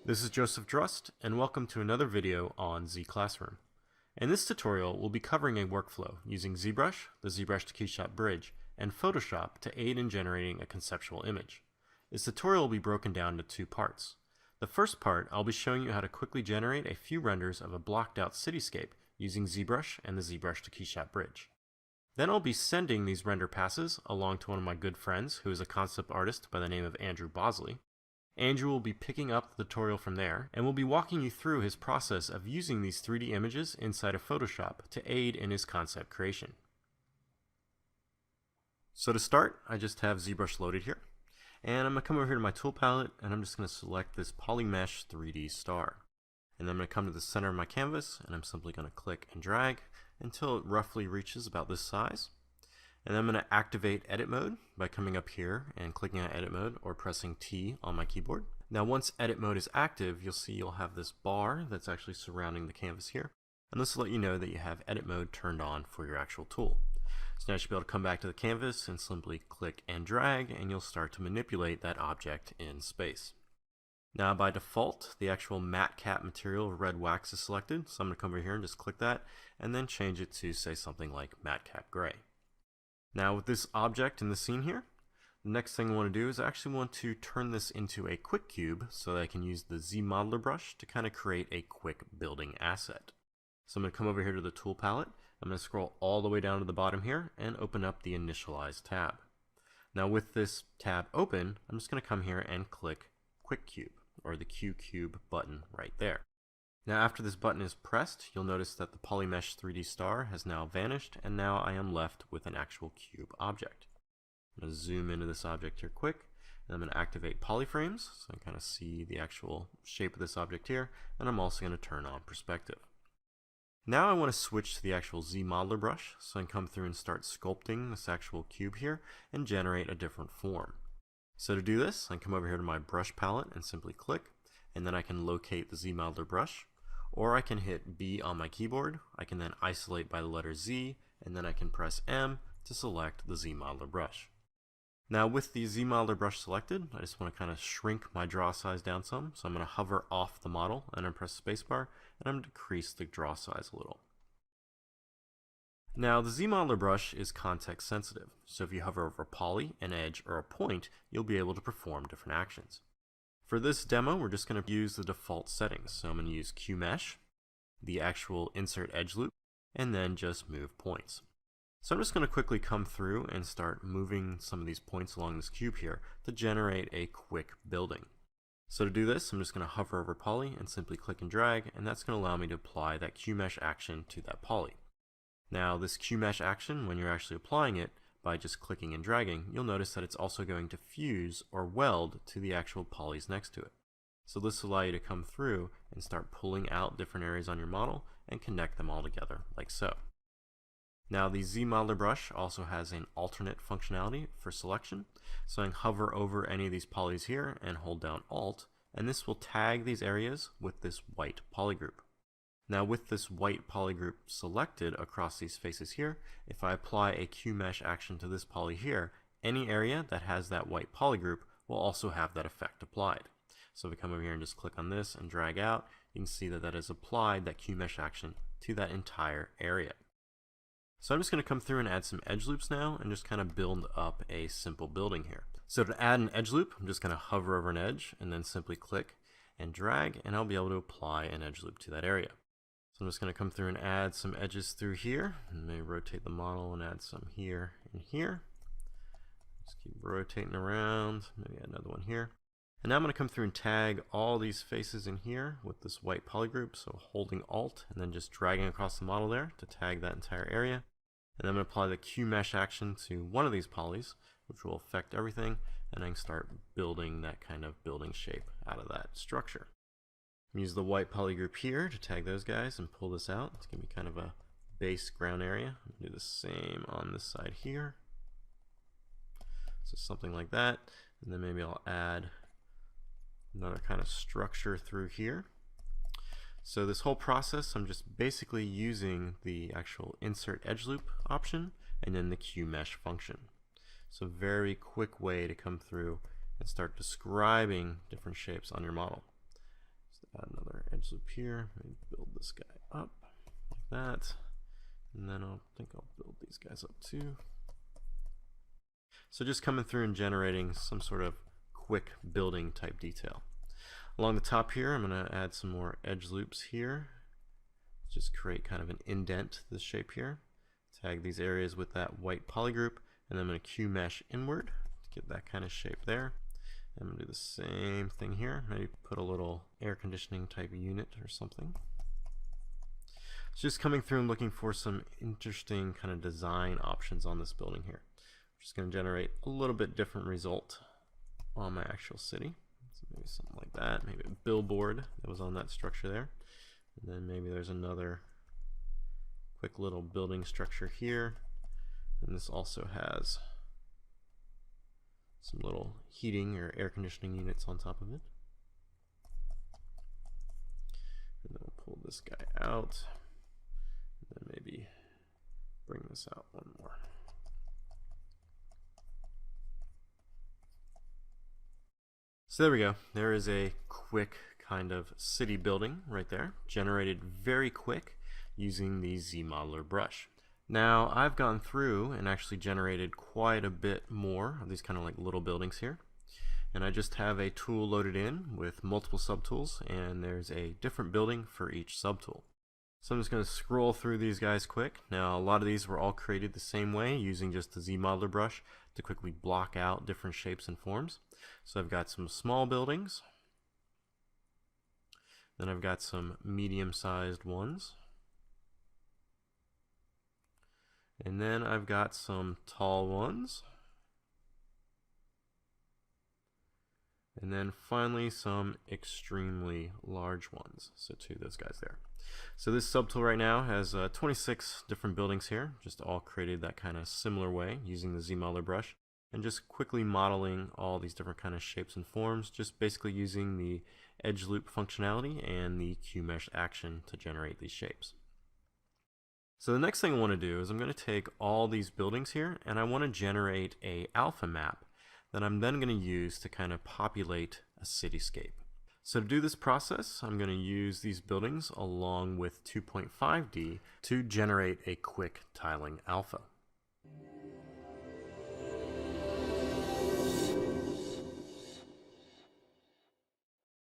This is Joseph Drust, and welcome to another video on Z Classroom. In this tutorial, we'll be covering a workflow using ZBrush, the ZBrush to Keyshot Bridge, and Photoshop to aid in generating a conceptual image. This tutorial will be broken down into two parts. The first part, I'll be showing you how to quickly generate a few renders of a blocked out cityscape using ZBrush and the ZBrush to Keyshot Bridge. Then I'll be sending these render passes along to one of my good friends who is a concept artist by the name of Andrew Bosley. Andrew will be picking up the tutorial from there, and will be walking you through his process of using these 3D images inside of Photoshop to aid in his concept creation. So to start, I just have ZBrush loaded here, and I'm going to come over here to my tool palette, and I'm just going to select this Polymesh 3D star. And then I'm going to come to the center of my canvas, and I'm simply going to click and drag until it roughly reaches about this size. And then I'm going to activate edit mode by coming up here and clicking on edit mode or pressing T on my keyboard. Now once edit mode is active, you'll see you'll have this bar that's actually surrounding the canvas here. And this will let you know that you have edit mode turned on for your actual tool. So now you should be able to come back to the canvas and simply click and drag, and you'll start to manipulate that object in space. Now by default, the actual matte cap material red wax is selected, so I'm going to come over here and just click that and then change it to say something like matte cap gray. Now with this object in the scene here, the next thing I want to do is I actually want to turn this into a quick cube so that I can use the ZModeler Brush to kind of create a quick building asset. So I'm going to come over here to the tool palette, I'm going to scroll all the way down to the bottom here and open up the Initialize tab. Now with this tab open, I'm just going to come here and click Quick Cube, or the Q Cube button right there. Now after this button is pressed, you'll notice that the Polymesh 3D star has now vanished, and now I am left with an actual cube object. I'm going to zoom into this object here quick, and I'm going to activate polyframes so I kind of see the actual shape of this object here, and I'm also going to turn on perspective. Now I want to switch to the actual ZModeler brush, so I can come through and start sculpting this actual cube here and generate a different form. So to do this, I can come over here to my brush palette and simply click, and then I can locate the ZModeler brush. Or I can hit B on my keyboard, I can then isolate by the letter Z, and then I can press M to select the ZModeler brush. Now with the ZModeler brush selected, I just want to kind of shrink my draw size down some, so I'm going to hover off the model and then press spacebar, and I'm going to decrease the draw size a little. Now the ZModeler brush is context sensitive, so if you hover over a poly, an edge, or a point, you'll be able to perform different actions. For this demo, we're just going to use the default settings. So I'm going to use QMesh, the actual insert edge loop, and then just move points. So I'm just going to quickly come through and start moving some of these points along this cube here to generate a quick building. So to do this, I'm just going to hover over poly and simply click and drag, and that's going to allow me to apply that QMesh action to that poly. Now this QMesh action, when you're actually applying it, by just clicking and dragging, you'll notice that it's also going to fuse or weld to the actual polys next to it. So this will allow you to come through and start pulling out different areas on your model and connect them all together like so. Now the ZModeler brush also has an alternate functionality for selection, so I can hover over any of these polys here and hold down Alt, and this will tag these areas with this white polygroup. Now with this white polygroup selected across these faces here, if I apply a QMesh action to this poly here, any area that has that white polygroup will also have that effect applied. So if we come over here and just click on this and drag out, you can see that that has applied that QMesh action to that entire area. So I'm just going to come through and add some edge loops now and just kind of build up a simple building here. So to add an edge loop, I'm just going to hover over an edge and then simply click and drag, and I'll be able to apply an edge loop to that area. So I'm just going to come through and add some edges through here, and maybe rotate the model and add some here and here. Just keep rotating around, maybe add another one here. And now I'm going to come through and tag all these faces in here with this white polygroup, so holding Alt and then just dragging across the model there to tag that entire area. And then I'm going to apply the QMesh action to one of these polys, which will affect everything, and I can start building that kind of building shape out of that structure. Use the white polygroup here to tag those guys and pull this out. It's going to be kind of a base ground area. Do the same on this side here. So something like that. And then maybe I'll add another kind of structure through here. So this whole process, I'm just basically using the actual insert edge loop option and then the QMesh function. So very quick way to come through and start describing different shapes on your model. add another edge loop here. Maybe build this guy up like that. And then I think I'll build these guys up too. So just coming through and generating some sort of quick building type detail. Along the top here, I'm going to add some more edge loops here. Just create kind of an indent to the shape here. Tag these areas with that white polygroup, and then I'm going to Q mesh inward to get that kind of shape there. I'm going to do the same thing here. Maybe put a little air conditioning type unit or something. It's just coming through and looking for some interesting kind of design options on this building here. I'm just going to generate a little bit different result on my actual city. So maybe something like that. Maybe a billboard that was on that structure there. And then maybe there's another quick little building structure here. And this also has some little heating or air conditioning units on top of it. And then we'll pull this guy out. And then maybe bring this out one more. So there we go. There is a quick kind of city building right there, generated very quick using the ZModeler brush. Now I've gone through and actually generated quite a bit more of these kind of like little buildings here. And I just have a tool loaded in with multiple subtools, and there's a different building for each subtool. So I'm just going to scroll through these guys quick. Now a lot of these were all created the same way using just the ZModeler brush to quickly block out different shapes and forms. So I've got some small buildings. Then I've got some medium-sized ones. And then I've got some tall ones. And then finally some extremely large ones. So two of those guys there. So this subtool right now has 26 different buildings here, just all created that kind of similar way using the ZModeler brush. And just quickly modeling all these different kind of shapes and forms, just basically using the edge loop functionality and the Q mesh action to generate these shapes. So the next thing I want to do is I'm going to take all these buildings here and I want to generate a alpha map that I'm then going to use to kind of populate a cityscape. So to do this process, I'm going to use these buildings along with 2.5D to generate a quick tiling alpha.